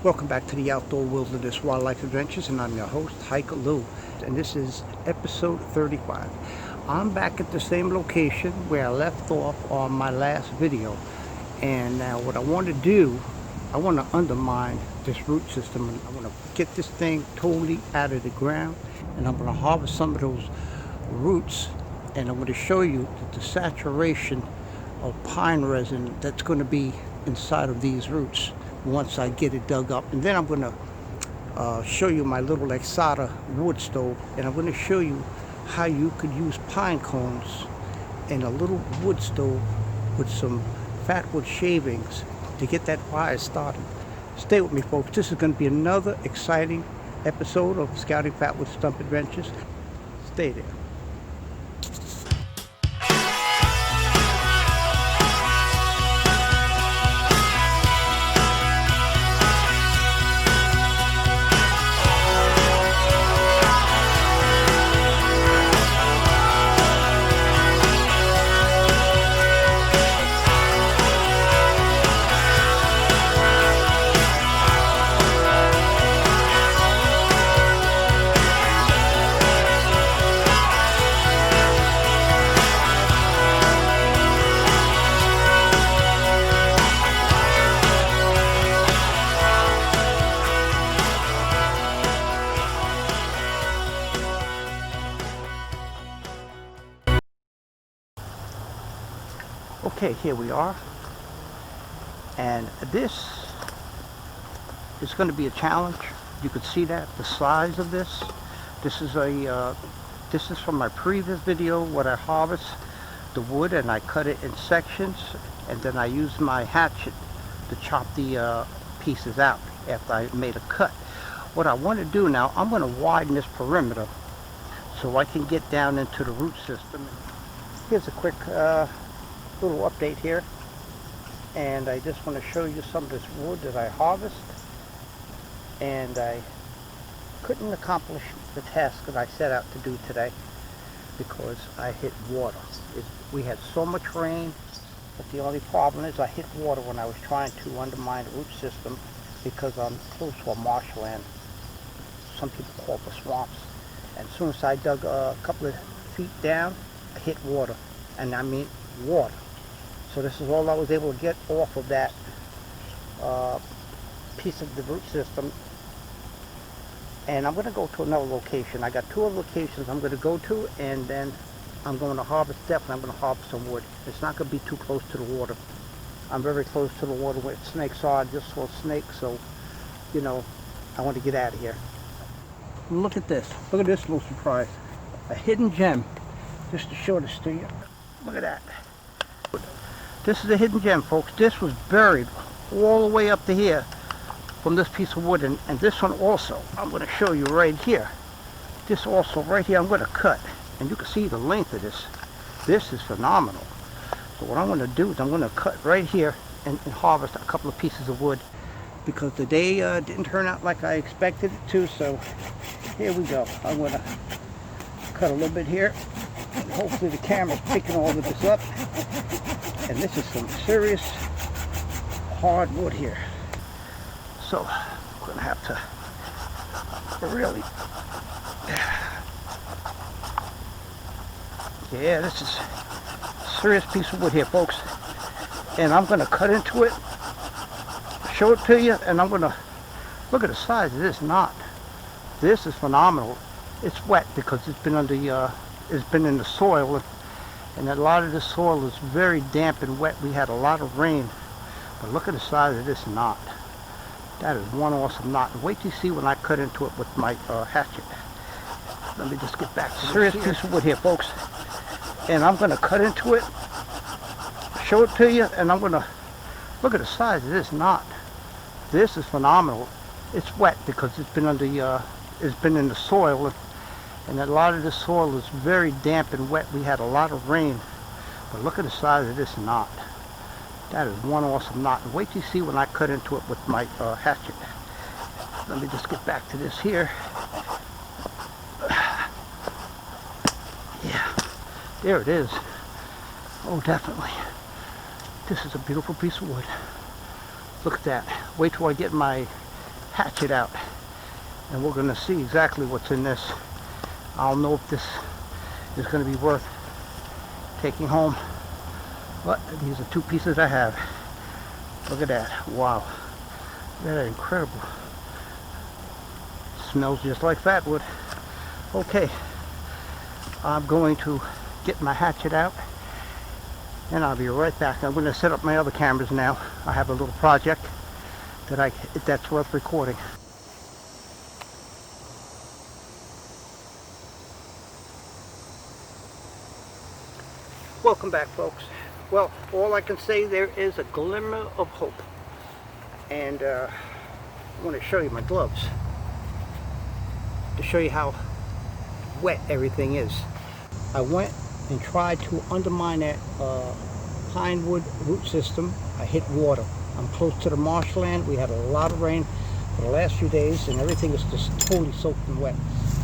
Welcome back to the Outdoor Wilderness Wildlife Adventures, and I'm your host, Hiker Lou, and this is episode 35. I'm back at the same location where I left off on my last video, and now what I want to do, I want to undermine this root system, and I want to get this thing totally out of the ground, and I'm going to harvest some of those roots, and I'm going to show you that the saturation of pine resin that's going to be inside of these roots once I get it dug up. And then I'm going to show you my little Lixada wood stove, and I'm going to show you how you could use pine cones in a little wood stove with some Fatwood shavings to get that fire started. Stay with me, folks. This is going to be another exciting episode of Scouting Fatwood Stump Adventures. Stay there. Okay, here we are, and this is going to be a challenge. You could see that the size of this. This is from my previous video, what I harvest the wood and I cut it in sections, and then I use my hatchet to chop the pieces out after I made a cut. What I want to do now, I'm going to widen this perimeter so I can get down into the root system. Here's a quick little update here, and I just want to show you some of this wood that I harvest, and I couldn't accomplish the task that I set out to do today because I hit water. We had so much rain, but the only problem is I hit water when I was trying to undermine the root system because I'm close to a marshland. Some people call it the swamps, and as soon as I dug a couple of feet down, I hit water, and I mean water. So this is all I was able to get off of that piece of the root system. And I'm going to go to another location. I got two other locations I'm going to go to, and then I'm going to harvest, definitely I'm going to harvest some wood. It's not going to be too close to the water. I'm very close to the water where snakes are. I just saw snakes, so, you know, I want to get out of here. Look at this. Look at this little surprise. A hidden gem. Just to show this to you. Look at that. This is a hidden gem, folks. This was buried all the way up to here from this piece of wood, and this one also, I'm going to show you right here. This also right here, I'm going to cut, and you can see the length of this. This is phenomenal. So what I'm going to do is I'm going to cut right here and harvest a couple of pieces of wood, because the day didn't turn out like I expected it to. So here we go. I'm going to cut a little bit here. Hopefully the camera's picking all of this up. And this is some serious hardwood here. So I'm going to have to really, yeah, this is a serious piece of wood here, folks. And I'm going to cut into it, show it to you, and I'm going to look at the size of this knot. This is phenomenal. It's wet because it's been under it's been in the soil, and a lot of the soil is very damp and wet. We had a lot of rain, but look at the size of this knot. That is one awesome knot. And wait till you see when I cut into it with my hatchet. Let me just get back to this serious piece of wood here, folks. And I'm going to cut into it, show it to you, and I'm going to look at the size of this knot. This is phenomenal. It's wet because it's been under it's been in the soil, and a lot of the soil is very damp and wet. We had a lot of rain, but look at the size of this knot. That is one awesome knot. And wait till you see when I cut into it with my hatchet. Let me just get back to this here. Yeah, there it is. Oh, definitely. This is a beautiful piece of wood. Look at that. Wait till I get my hatchet out, and we're going to see exactly what's in this. I'll know if this is going to be worth taking home. But these are 2 pieces I have. Look at that. Wow. That is incredible. Smells just like Fatwood. Okay. I'm going to get my hatchet out, and I'll be right back. I'm going to set up my other cameras now. I have a little project that's worth recording. Welcome back, folks. Well, all I can say, there is a glimmer of hope. And I want to show you my gloves to show you how wet everything is. I went and tried to undermine that Pinewood root system. I hit water. I'm close to the marshland. We had a lot of rain for the last few days, and everything is just totally soaked and wet.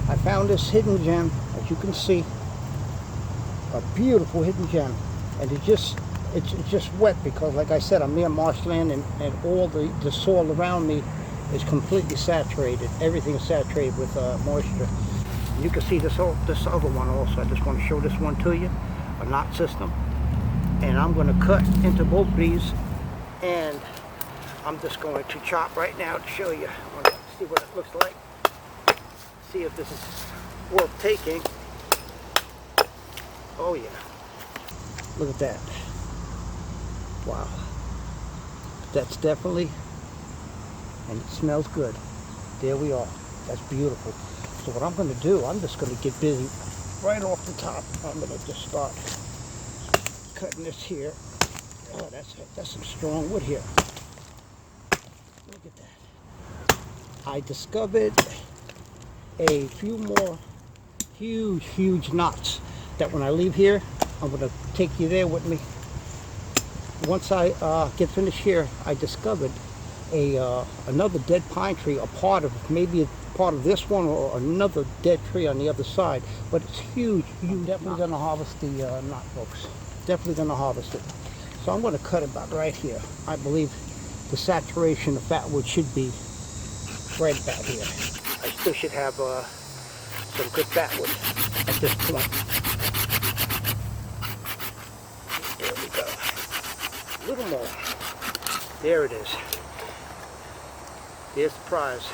I found this hidden gem, as you can see, a beautiful hidden gem, and it's just wet because, like I said, I'm near marshland, and all the soil around me is completely saturated. Everything is saturated with moisture. You can see this other one also. I just want to show this one to you, a knot system. And I'm going to cut into both of these, and I'm just going to chop right now to show you. I want to see what it looks like. See if this is worth taking. Oh yeah. Look at that. Wow. That's definitely, and it smells good. There we are. That's beautiful. So what I'm going to do, I'm just going to get busy right off the top. I'm going to just start cutting this here. Oh, that's some strong wood here. Look at that. I discovered a few more huge knots that when I leave here, I'm going to take you there with me. Once I get finished here, I discovered another dead pine tree, maybe a part of this one or another dead tree on the other side, but it's huge. I'm definitely going to harvest the knot, folks. Definitely going to harvest it. So I'm going to cut about right here. I believe the saturation of Fatwood should be right about here. I still should have some good Fatwood at this point. There we go. A little more. There it is. There's the prize.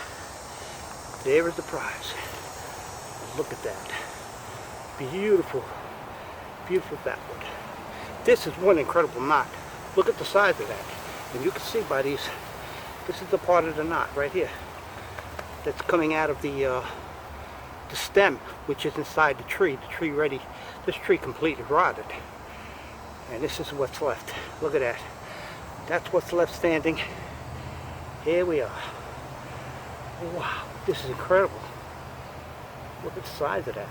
There is the prize. Look at that. Beautiful, beautiful Fatwood. This is one incredible knot. Look at the size of that. And you can see by these, this is the part of the knot right here that's coming out of the stem, which is inside the tree. The tree ready. This tree completely rotted. And this is what's left. Look at that. That's what's left standing. Here we are. Wow, this is incredible. Look at the size of that.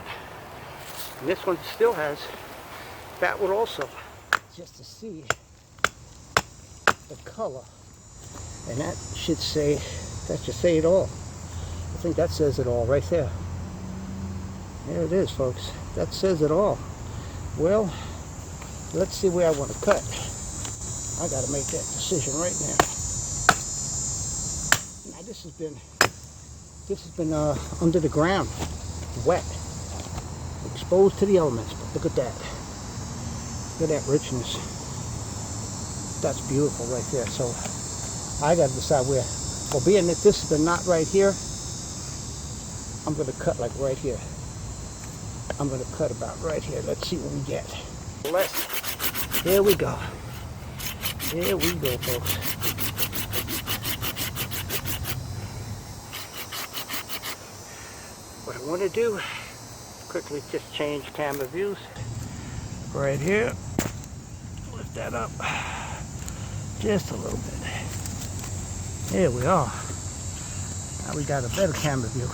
And this one still has Fatwood also. Just to see the color. And that should say it all. I think that says it all right there. There it is, folks. That says it all. Well, let's see where I want to cut. I got to make that decision right now. Now this has been under the ground, wet, exposed to the elements. But look at that. Look at that richness. That's beautiful right there. So I got to decide where. Well, being that this is the knot right here, I'm going to cut like right here. I'm going to cut about right here. Let's see what we get. There we go. There we go, folks. What I want to do, quickly just change camera views. Right here. Lift that up just a little bit. There we are. Now we got a better camera view.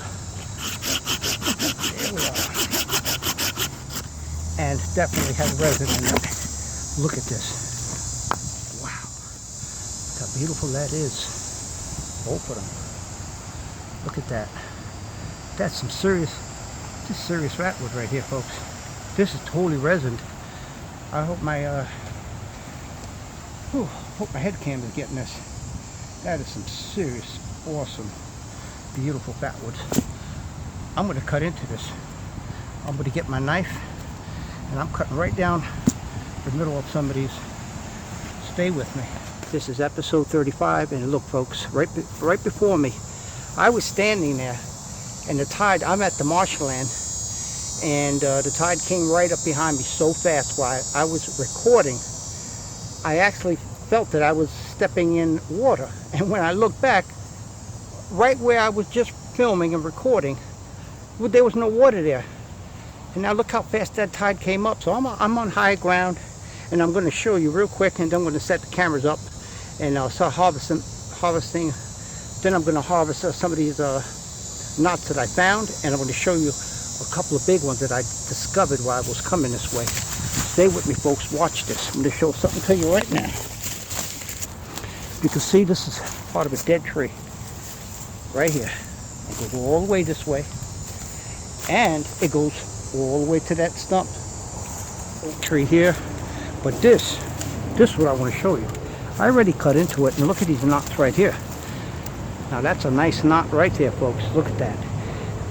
There we are. And definitely has resin in it. Look at this. Wow. Look how beautiful that is. Both of them. Look at that. That's some serious Fatwood right here, folks. This is totally resined. I hope my head cam is getting this. That is some serious, awesome beautiful fatwoods. I'm going to cut into this. I'm going to get my knife and I'm cutting right down the middle of some of these. Stay with me. This is episode 35, and look folks, right before me, I was standing there and the tide, I'm at the marshland, and the tide came right up behind me so fast while I was recording. I actually felt that I was stepping in water, and when I looked back, right where I was just filming and recording, well, there was no water there. And now look how fast that tide came up. So I'm on high ground, and I'm going to show you real quick, and then I'm going to set the cameras up and start harvesting. Then I'm going to harvest some of these knots that I found, and I'm going to show you a couple of big ones that I discovered while I was coming this way. Stay with me folks, watch this. I'm going to show something to you right now. You can see this is part of a dead tree right here. It goes all the way this way, and it goes all the way to that stump oak tree here. But this is what I want to show you. I already cut into it, and look at these knots right here. Now that's a nice knot right there folks, look at that.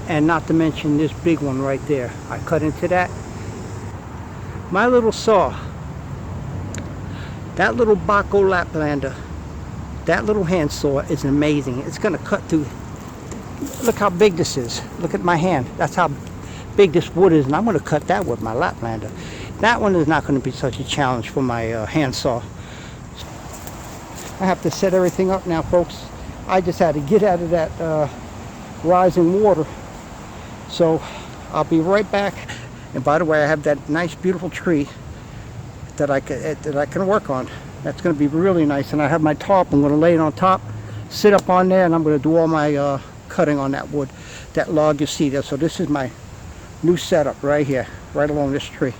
And not to mention this big one right there. I cut into that. My little saw, that little Baco Laplander, that little hand saw is amazing. It's going to cut through. Look how big this is. Look at my hand. That's how big this wood is, and I'm going to cut that with my Laplander. That one is not going to be such a challenge for my hand saw. I have to set everything up now folks. I just had to get out of that rising water. So I'll be right back. And by the way, I have that nice beautiful tree that I can work on. That's going to be really nice. And I have my tarp. I'm going to lay it on top, sit up on there, and I'm going to do all my cutting on that wood, that log you see there. So this is my new setup right here, right along this tree.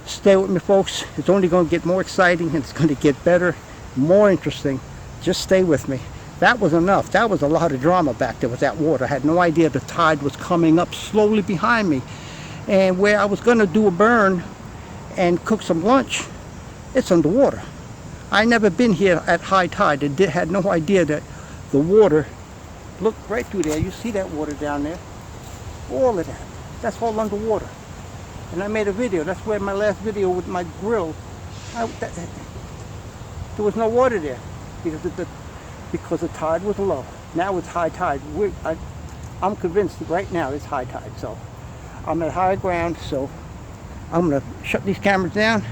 Stay with me folks. It's only going to get more exciting, and it's going to get better, more interesting. Just stay with me. That was enough. That was a lot of drama back there with that water. I had no idea the tide was coming up slowly behind me. And where I was going to do a burn and cook some lunch, it's underwater. I never been here at high tide. I had no idea that the water, look right through there. You see that water down there? All of that. That's all underwater. And I made a video. That's where my last video with my grill, there was no water there because the tide was low. Now it's high tide. I'm convinced that right now it's high tide. So I'm at high ground. So I'm going to shut these cameras down,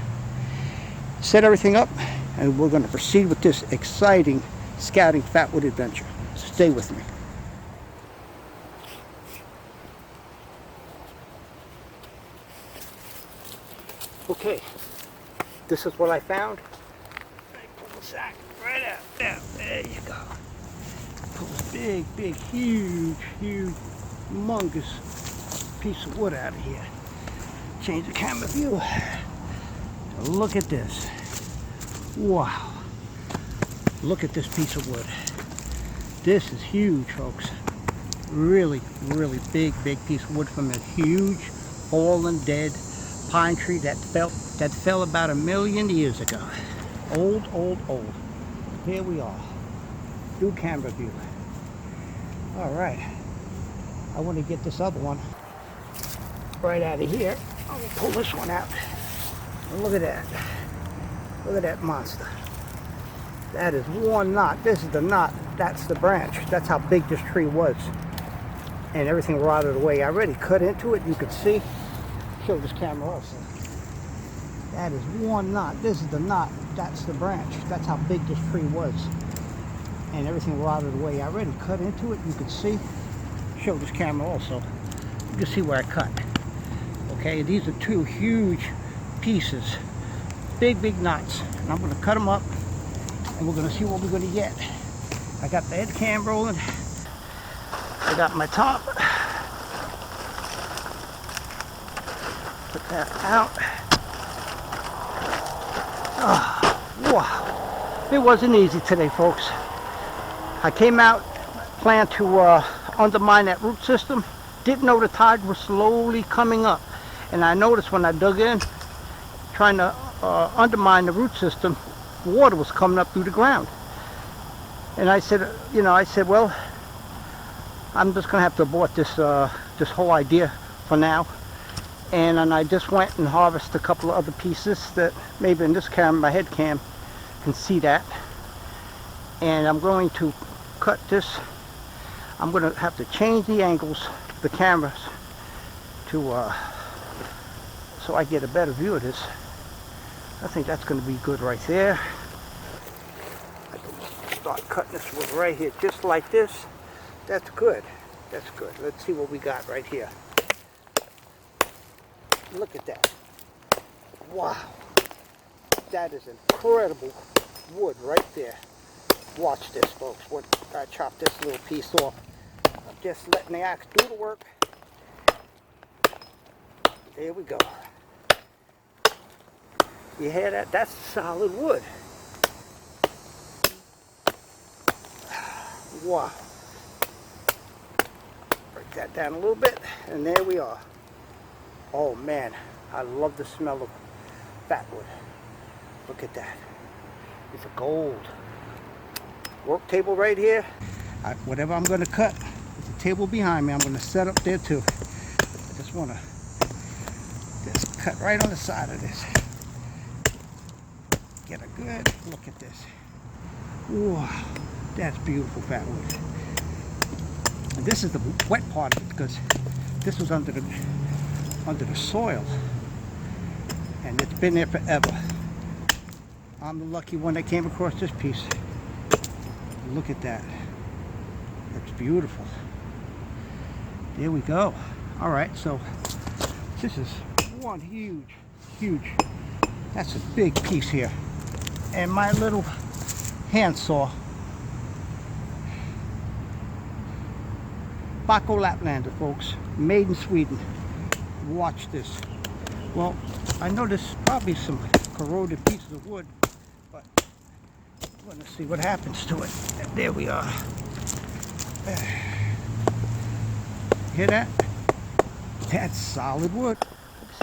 set everything up, and we're going to proceed with this exciting scouting fatwood adventure. So stay with me. Okay, this is what I found. Pull the sack right out there. There you go. Pull a big, huge, humongous piece of wood out of here. Change the camera view. Look at this. Wow. Look at this piece of wood. This is huge, folks. Really big piece of wood from a huge, fallen, dead pine tree that fell about 1 million years ago. Old. Here we are. Do camera view. All right. I want to get this other one right out of here. I'm gonna pull this one out. And look at that. Look at that monster. That is one knot. This is the knot. That's the branch. That's how big this tree was. And everything rotted away. I already cut into it. You can see. Show this camera also. That is one knot. This is the knot. That's the branch. That's how big this tree was. And everything rotted away. I already cut into it. You can see. Show this camera also. You can see where I cut. Okay, these are two huge pieces. Big knots. And I'm going to cut them up. And we're going to see what we're going to get. I got the head cam rolling. I got my top. Put that out. Oh, wow. It wasn't easy today, folks. I came out, planned to undermine that root system. Didn't know the tide was slowly coming up. And I noticed when I dug in, trying to undermine the root system, water was coming up through the ground. And I said, well, I'm just gonna have to abort this this whole idea for now. And then I just went and harvested a couple of other pieces that maybe in this camera, my head cam, can see that. And I'm going to cut this. I'm going to have to change the angles of the cameras to so I get a better view of this. I think that's going to be good right there. I can start cutting this wood right here, just like this. That's good. That's good. Let's see what we got right here. Look at that. Wow. That is incredible wood right there. Watch this, folks. When I chop this little piece off, I'm just letting the axe do the work. There we go. You hear that? That's solid wood. Wow. Break that down a little bit, and there we are. Oh man, I love the smell of fatwood. Look at that. It's a gold. Work table right here. Whatever I'm going to cut, there's a table behind me. I'm going to set up there too. I just want to just cut right on the side of this. Get a good look at this. Wow, that's beautiful fatwood. And this is the wet part of it because this was under the soil, and it's been there forever. I'm the lucky one that came across this piece. Look at that. That's beautiful. There we go. All right, so this is one huge, that's a big piece here. And my little handsaw, Bacco Laplander, folks, made in Sweden. Watch this. Well, I know there's probably some corroded pieces of wood, but I'm going to see what happens to it. And there we are. Hear that? That's solid wood.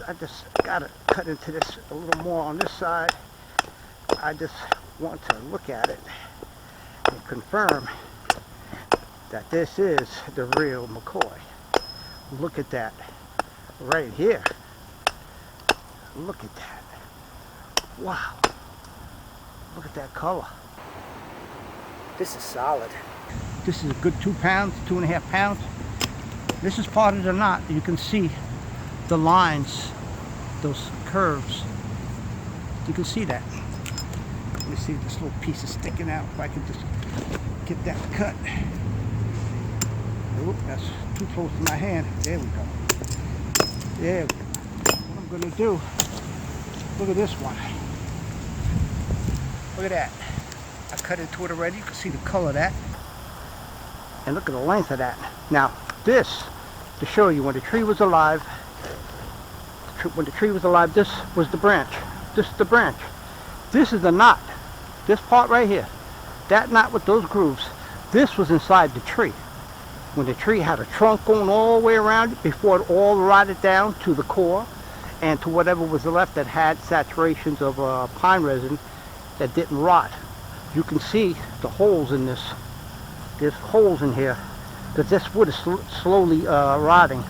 I just got to cut into this a little more on this side. I just want to look at it and confirm that this is the real McCoy. Look at that. Right here. Look at that. Wow. Look at that color. This is solid. This is a good 2 pounds, 2.5 pounds. This is part of the knot. You can see the lines, those curves. You can see that. Let me see if this little piece is sticking out. If I can just get that cut. Oop, that's too close to my hand. There we go. There we go. What I'm going to do, look at this one. Look at that. I cut into it already. You can see the color of that. And look at the length of that. Now, this, to show you when the tree was alive, this was the branch. This is the branch. This is the knot. This part right here. That knot with those grooves. This was inside the tree. When the tree had a trunk going all the way around it before it all rotted down to the core and to whatever was left that had saturations of pine resin that didn't rot. You can see the holes in this. There's holes in here because this wood is slowly rotting.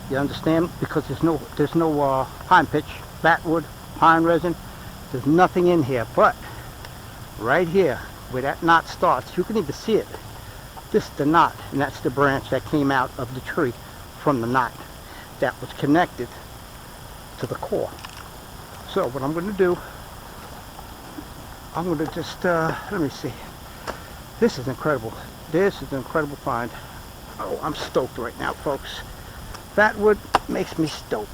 You understand? Because there's no pine pitch, batwood, pine resin. There's nothing in here. But right here where that knot starts, you can even see it. This is the knot, and that's the branch that came out of the tree from the knot that was connected to the core. So what I'm going to do, I'm going to just, let me see. This is incredible. This is an incredible find. Oh, I'm stoked right now, folks. Fatwood makes me stoked.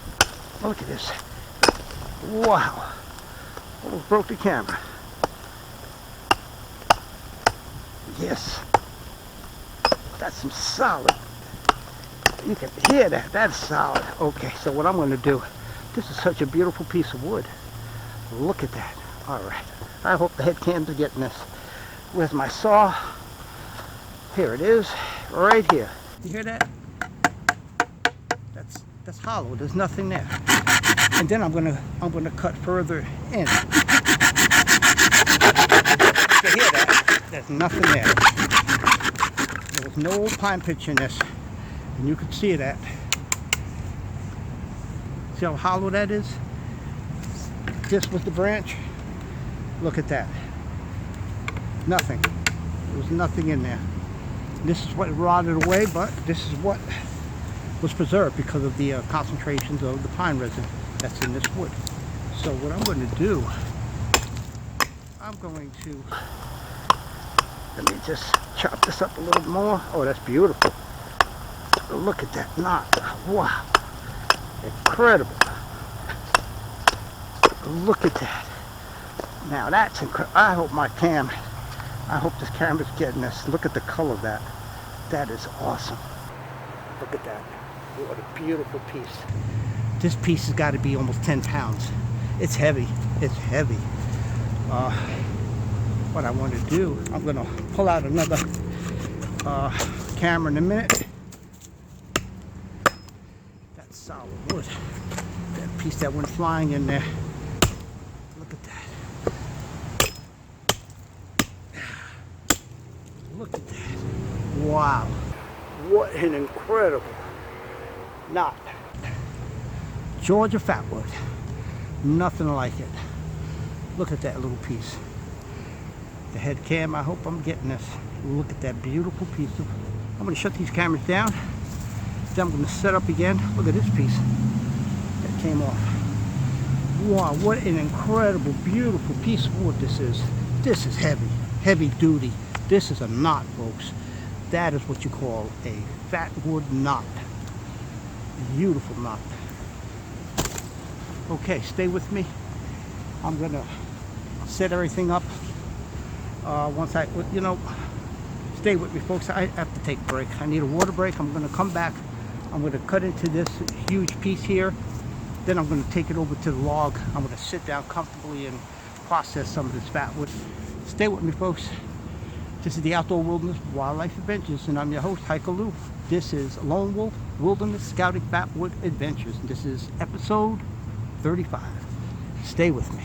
Look at this. Wow. Almost broke the camera. Yes. That's some solid. You can hear that. That's solid. Okay, so what I'm going to do, this is such a beautiful piece of wood. Look at that. All right. I hope the head cams are getting this. Where's my saw? Here it is, right here. You hear that? That's hollow. There's nothing there. And then I'm gonna cut further in. You can hear that? There's nothing there. There was no pine pitch in this, and you could see that. See how hollow that is? This was the branch. Look at that. Nothing. There was nothing in there. This is what rotted away, but this is what was preserved because of the concentrations of the pine resin that's in this wood. So what I'm going to do, I'm going to, let me just chop this up a little more. Oh, that's beautiful. Look at that knot. Wow. Incredible. Look at that. Now that's incredible. I hope this camera's getting this. Look at the color of that. That is awesome. Look at that. What a beautiful piece. This piece has got to be almost 10 pounds. It's heavy. It's heavy. What I want to do, I'm going to pull out another camera in a minute. That's solid wood. That piece that went flying in there. Look at that. Look at that. Wow. What an incredible knot. Georgia Fatwood. Nothing like it. Look at that little piece. The head cam, I hope I'm getting this. Look at that beautiful piece. I'm going to shut these cameras down. Then I'm going to set up again. Look at this piece that came off. Wow, what an incredible, beautiful piece of wood this is. This is heavy, heavy duty. This is a knot, folks. That is what you call a Fatwood knot. Beautiful knot. Okay, stay with me. I'm going to set everything up. Once I, stay with me, folks. I have to take a break. I need a water break. I'm going to come back. I'm going to cut into this huge piece here. Then I'm going to take it over to the log. I'm going to sit down comfortably and process some of this fatwood. Stay with me, folks. This is the Outdoor Wilderness Wildlife Adventures, and I'm your host, Hiker Lou. This is Lone Wolf Wilderness Scouting Fatwood Adventures, and this is episode 35. Stay with me.